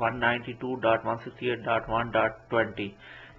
192.168.1.20।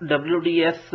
WDS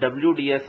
WDS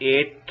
8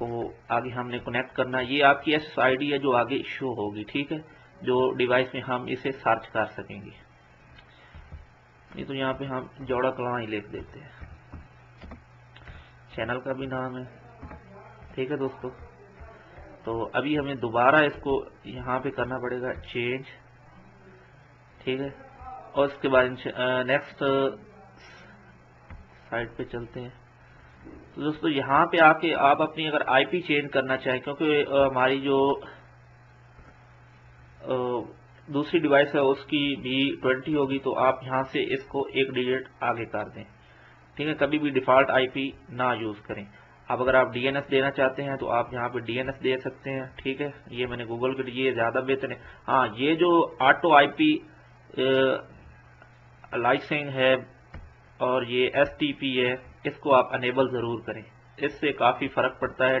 کو آگے ہم نے کنیکٹ کرنا. یہ آپ کی SSID ہے جو آگے شو ہوگی, ٹھیک ہے, جو ڈیوائس میں ہم اسے سرچ کر سکیں گے. نہیں تو یہاں پہ ہم جوڑا کلاں ہی لکھ دیتے ہیں, چینل کا بھی نام ہے, ٹھیک ہے دوستو. تو ابھی ہمیں دوبارہ اس کو یہاں پہ کرنا پڑے گا چینج, ٹھیک ہے, اور اس کے بعد نیکسٹ سائٹ پہ چلتے ہیں. تو دوستو یہاں پہ آ کے آپ اپنی اگر IP چینج کرنا چاہیں, کیونکہ ہماری جو دوسری ڈیوائس ہے اس کی بھی 20 ہوگی, تو آپ یہاں سے اس کو ایک ڈیجٹ آگے کر دیں, ٹھیک ہے. کبھی بھی ڈیفالٹ IP نہ یوز کریں. اب اگر آپ DNS دینا چاہتے ہیں تو آپ یہاں پہ DNS دے سکتے ہیں, ٹھیک ہے. یہ میں نے گوگل کے لیے زیادہ بہتر ہے. ہاں, یہ جو آٹو IP لائسنگ ہے اور یہ STP ہے, اس کو آپ انیبل ضرور کریں, اس سے کافی فرق پڑتا ہے.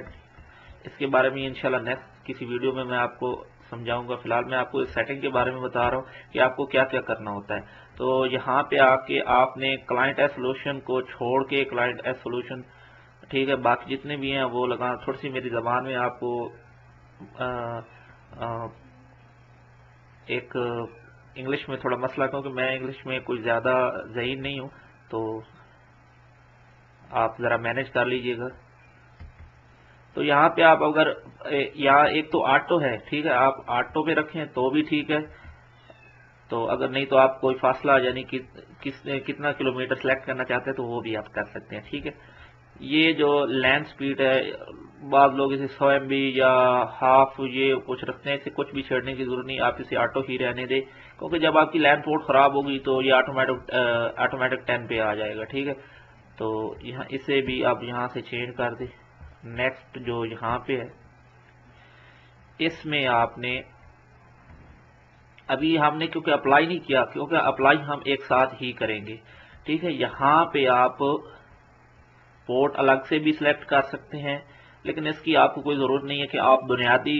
اس کے بارے میں انشاءاللہ نیکسٹ کسی ویڈیو میں آپ کو سمجھاؤں گا. فی الحال میں آپ کو اس سیٹنگ کے بارے میں بتا رہا ہوں کہ آپ کو کیا کیا کرنا ہوتا ہے. تو یہاں پہ آ کے آپ نے کلائنٹ ایس سولوشن کو چھوڑ کے کلائنٹ ایس سولوشن, ٹھیک ہے, باقی جتنے بھی ہیں وہ لگانا. تھوڑی سی میری زبان میں آپ کو ایک انگلش میں تھوڑا مسئلہ, کیونکہ میں انگلش میں کوئی زیادہ ذہین نہیں ہوں, تو آپ ذرا مینج کر لیجئے گا. تو یہاں پہ آپ اگر یہاں ایک تو آٹو ہے, ٹھیک ہے, آپ آٹو پہ رکھیں تو بھی ٹھیک ہے. تو اگر نہیں تو آپ کوئی فاصلہ یعنی کتنا کلومیٹر سلیکٹ کرنا چاہتے ہیں تو وہ بھی آپ کر سکتے ہیں, ٹھیک ہے. یہ جو لینڈ سپیڈ ہے, بعض لوگ اسے 100 MB یا ہاف یہ کچھ رکھتے ہیں, اسے کچھ بھی چھیڑنے کی ضرورت نہیں, آپ اسے آٹو ہی رہنے دیں, کیونکہ جب آپ کی لینڈ پورٹ خراب ہوگی تو یہ آٹومیٹک 10 پہ آ جائے گا, ٹھیک ہے. تو یہاں اسے بھی آپ یہاں سے چینج کر دیں. نیکسٹ جو یہاں پہ ہے, اس میں آپ نے ابھی ہم نے کیونکہ اپلائی نہیں کیا, کیونکہ اپلائی ہم ایک ساتھ ہی کریں گے, ٹھیک ہے. یہاں پہ آپ پورٹ الگ سے بھی سلیکٹ کر سکتے ہیں, لیکن اس کی آپ کو کوئی ضرورت نہیں ہے کہ آپ بنیادی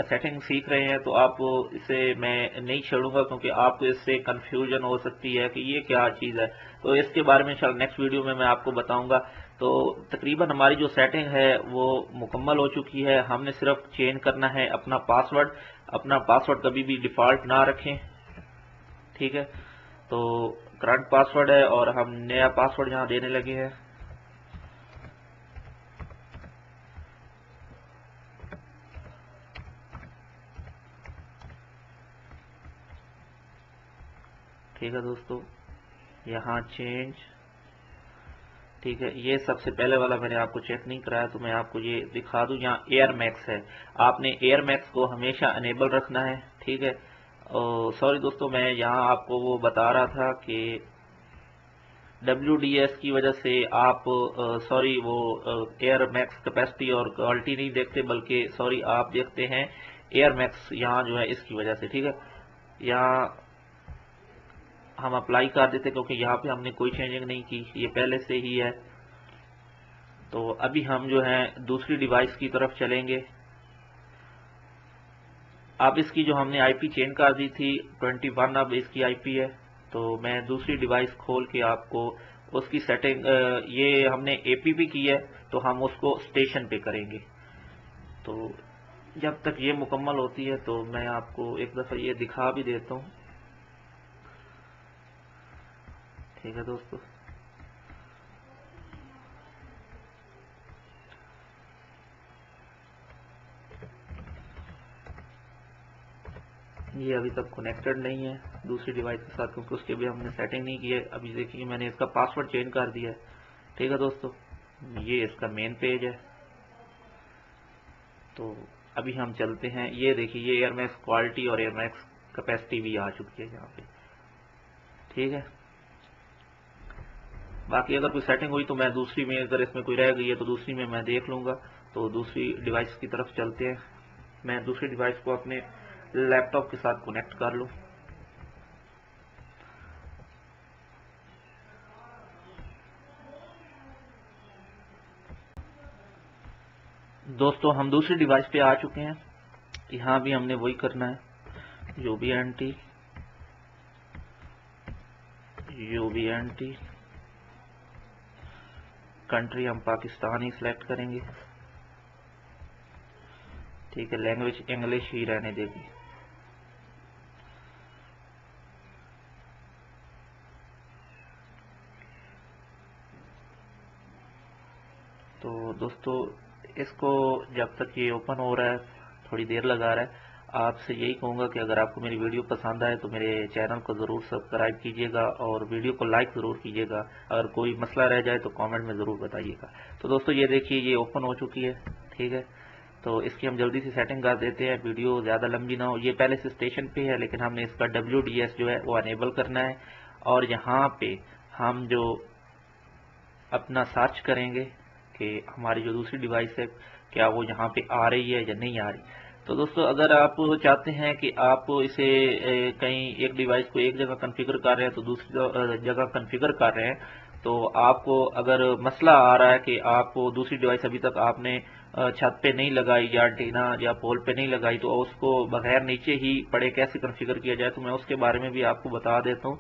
سیٹنگ سیکھ رہے ہیں تو آپ اسے میں نہیں چھیڑوں گا, کیونکہ آپ کو اس سے کنفیوژن ہو سکتی ہے کہ یہ کیا چیز ہے. تو اس کے بارے میں انشاءاللہ نیکسٹ ویڈیو میں آپ کو بتاؤں گا. تو تقریباً ہماری جو سیٹنگ ہے وہ مکمل ہو چکی ہے. ہم نے صرف چینج کرنا ہے اپنا پاسورڈ. اپنا پاسورڈ کبھی بھی ڈیفالٹ نہ رکھیں, ٹھیک ہے. تو کرنٹ پاسورڈ ہے اور ہم نیا پاسورڈ یہاں دینے لگے ہیں. ٹھیک ہے دوستو, یہاں چینج, ٹھیک ہے. یہ سب سے پہلے والا میں نے آپ کو چیک نہیں کرایا تو میں آپ کو یہ دکھا دوں. یہاں ایئر میکس ہے, آپ نے ایئر میکس کو ہمیشہ انیبل رکھنا ہے, ٹھیک ہے. سوری دوستو, میں یہاں آپ کو وہ بتا رہا تھا کہ WDS کی وجہ سے آپ سوری وہ ایئر میکس کیپیسٹی اور کوالٹی نہیں دیکھتے, بلکہ سوری آپ دیکھتے ہیں ایئر میکس یہاں جو ہے اس کی وجہ سے, ٹھیک ہے. یہاں ہم اپلائی کر دیتے کیونکہ یہاں پہ ہم نے کوئی چینجنگ نہیں کی, یہ پہلے سے ہی ہے. تو ابھی ہم جو ہیں دوسری ڈیوائس کی طرف چلیں گے. اب اس کی جو ہم نے IP چینج کر دی تھی 21, اب اس کی IP ہے. تو میں دوسری ڈیوائس کھول کے آپ کو اس کی سیٹنگ, یہ ہم نے APP کی ہے تو ہم اس کو اسٹیشن پہ کریں گے. تو جب تک یہ مکمل ہوتی ہے تو میں آپ کو ایک دفعہ یہ دکھا بھی دیتا ہوں, ٹھیک ہے دوستو. یہ ابھی تک کنیکٹڈ نہیں ہے دوسری ڈیوائس کے ساتھ, کیونکہ اس کے بھی ہم نے سیٹنگ نہیں کی ہے. ابھی دیکھیے میں نے اس کا پاسورڈ چینج کر دیا ہے, ٹھیک ہے دوستو. یہ اس کا مین پیج ہے. تو ابھی ہم چلتے ہیں, یہ دیکھیے یہ ایئر میکس کوالٹی اور ایئر میکس کیپیسٹی بھی آ چکی ہے یہاں پہ, ٹھیک ہے. باقی اگر کوئی سیٹنگ ہوئی تو میں دوسری میں, اگر اس میں کوئی رہ گئی ہے تو دوسری میں دیکھ لوں گا. تو دوسری ڈیوائس کی طرف چلتے ہیں. میں دوسری ڈیوائس کو اپنے لیپ ٹاپ کے ساتھ کنیکٹ کر لوں. دوستو ہم دوسری ڈیوائس پہ آ چکے ہیں. یہاں بھی ہم نے وہی کرنا ہے, UBNT کنٹری ہم پاکستان ہی سلیکٹ کریں گے. ٹھیک ہے، لینگویج انگلش ہی رہنے دے گی. تو دوستو اس کو جب تک یہ اوپن ہو رہا ہے تھوڑی دیر لگا رہا ہے. آپ سے یہی کہوں گا کہ اگر آپ کو میری ویڈیو پسند آئے تو میرے چینل کو ضرور سبسکرائب کیجیے گا اور ویڈیو کو لائک ضرور کیجیے گا. اگر کوئی مسئلہ رہ جائے تو کامنٹ میں ضرور بتائیے گا. تو دوستو یہ دیکھیے یہ اوپن ہو چکی ہے. ٹھیک ہے، تو اس کی ہم جلدی سے سیٹنگ کر دیتے ہیں، ویڈیو زیادہ لمبی نہ ہو. یہ پہلے سے اسٹیشن پہ ہے لیکن ہم نے اس کا WDS جو ہے وہ انیبل کرنا ہے. اور یہاں پہ ہم جو اپنا سرچ کریں گے کہ ہماری جو دوسری ڈیوائس ہے کیا وہ یہاں پہ آ رہی ہے یا نہیں آ رہی. تو دوستو اگر آپ چاہتے ہیں کہ آپ اسے کہیں ایک ڈیوائس کو ایک جگہ کنفیگر کر رہے ہیں تو دوسری جگہ کنفیگر کر رہے ہیں، تو آپ کو اگر مسئلہ آ رہا ہے کہ آپ کو دوسری ڈیوائس ابھی تک آپ نے چھت پہ نہیں لگائی یا ٹینا یا پول پہ نہیں لگائی، تو اس کو بغیر نیچے ہی پڑے کیسے کنفیگر کیا جائے، تو میں اس کے بارے میں بھی آپ کو بتا دیتا ہوں.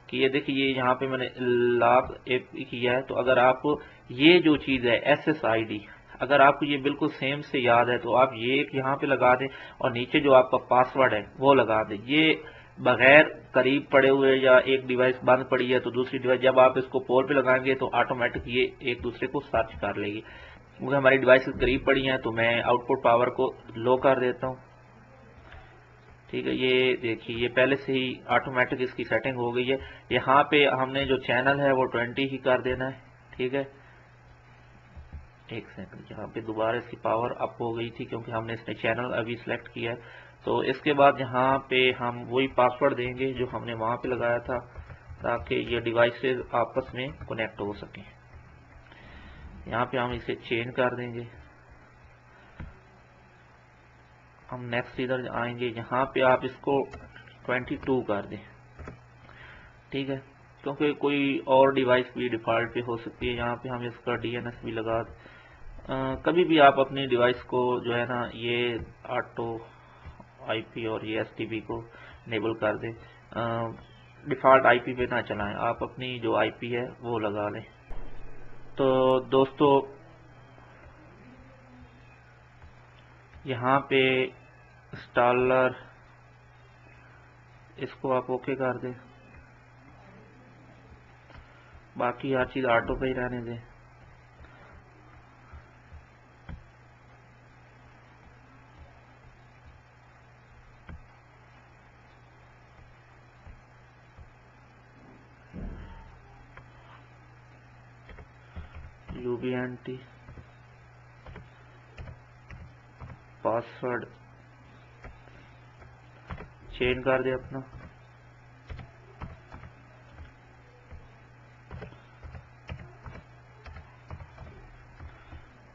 کہ یہ دیکھیے یہاں پہ میں نے لاگ کیا ہے. تو اگر آپ یہ جو چیز ہے SSID اگر آپ کو یہ بالکل سیم سے یاد ہے تو آپ یہ ایک یہاں پہ لگا دیں اور نیچے جو آپ کا پاسورڈ ہے وہ لگا دیں. یہ بغیر قریب پڑے ہوئے یا ایک ڈیوائس بند پڑی ہے تو دوسری ڈیوائس جب آپ اس کو پول پہ لگائیں گے تو آٹومیٹک یہ ایک دوسرے کو سرچ کر لے گی. کیونکہ ہماری ڈیوائسز قریب پڑی ہیں تو میں آؤٹ پٹ پاور کو لو کر دیتا ہوں. ٹھیک ہے، یہ دیکھیے یہ پہلے سے ہی آٹومیٹک اس کی سیٹنگ ہو گئی ہے. یہاں پہ ہم نے جو چینل ہے وہ 20 ہی کر دینا ہے. ٹھیک ہے، ایک سیکنڈ، یہاں پہ دوبارہ اس کی پاور اپ ہو گئی تھی کیونکہ ہم نے اس نے چینل ابھی سلیکٹ کیا ہے. تو اس کے بعد یہاں پہ ہم وہی پاسورڈ دیں گے جو ہم نے وہاں پہ لگایا تھا تاکہ یہ ڈیوائسز آپس میں کنیکٹ ہو سکیں. یہاں پہ ہم اسے چینج کر دیں گے. ہم نیکسٹ ادھر آئیں گے، یہاں پہ آپ اس کو 22 کر دیں. ٹھیک ہے، کیونکہ کوئی اور ڈیوائس بھی ڈیفالٹ پہ ہو سکتی ہے. یہاں پہ ہم اس کا DNS بھی لگا کبھی بھی آپ اپنی ڈیوائس کو جو ہے نا یہ آٹو IP اور یہ STB کو انیبل کر دیں. ڈیفالٹ IP پہ نہ چلائیں، آپ اپنی جو IP ہے وہ لگا لیں. تو دوستو یہاں پہ انسٹالر اس کو آپ اوکے کر دیں، باقی ہر چیز آٹو پہ ہی رہنے دیں. UBNT پاسورڈ چینج کر دیں اپنا.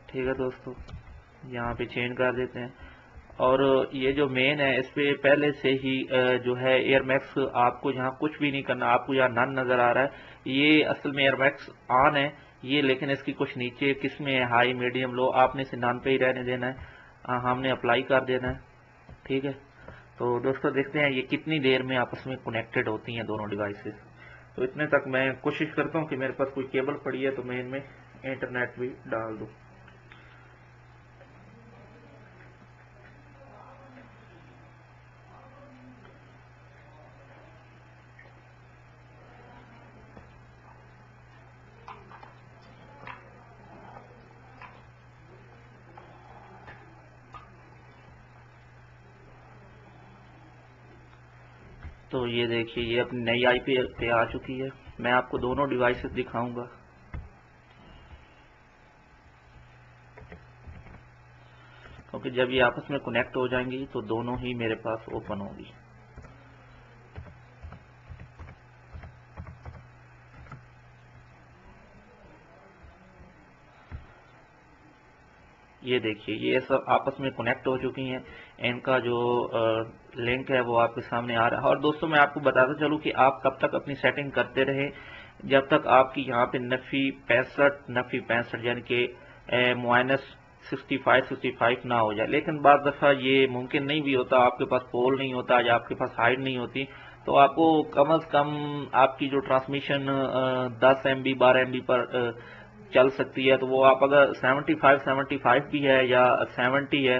ٹھیک ہے دوستو، یہاں پہ چینج کر دیتے ہیں. اور یہ جو مین ہے اس پہ پہلے سے ہی جو ہے ایئر میکس آپ کو یہاں کچھ بھی نہیں کرنا. آپ کو یہاں نن نظر آ رہا ہے، یہ اصل میں ایئر میکس آن ہے یہ، لیکن اس کی کچھ نیچے قسمیں ہیں ہائی میڈیم لو، آپ نے اسے نن پہ ہی رہنے دینا ہے. ہم نے اپلائی کر دینا ہے. ٹھیک ہے، تو دوستو دیکھتے ہیں یہ کتنی دیر میں آپس میں کنیکٹڈ ہوتی ہیں دونوں ڈیوائسز. تو اتنے تک میں کوشش کرتا ہوں کہ میرے پاس کوئی کیبل پڑی ہے تو میں ان میں انٹرنیٹ بھی ڈال دوں. تو یہ دیکھیے یہ اپنی نئی IP پہ آ چکی ہے. میں آپ کو دونوں ڈیوائسز دکھاؤں گا. کیونکہ جب یہ آپس میں کنیکٹ ہو جائیں گی تو دونوں ہی میرے پاس اوپن ہوگی. یہ دیکھیے یہ سب آپس میں کنیکٹ ہو چکی ہیں. ان کا جو لنک ہے وہ آپ کے سامنے آ رہا ہے. اور دوستوں میں آپ کو بتاتا چلوں کہ آپ کب تک اپنی سیٹنگ کرتے رہیں جب تک آپ کی یہاں پہ نفی 65 یعنی کہ -65 نہ ہو جائے. لیکن بعض دفعہ یہ ممکن نہیں بھی ہوتا، آپ کے پاس پول نہیں ہوتا یا آپ کے پاس ہائٹ نہیں ہوتی، تو آپ کو کم از کم آپ کی جو ٹرانسمیشن 10 MB 12 MB پر چل سکتی ہے. تو وہ آپ اگر 75 بھی ہے یا 70 ہے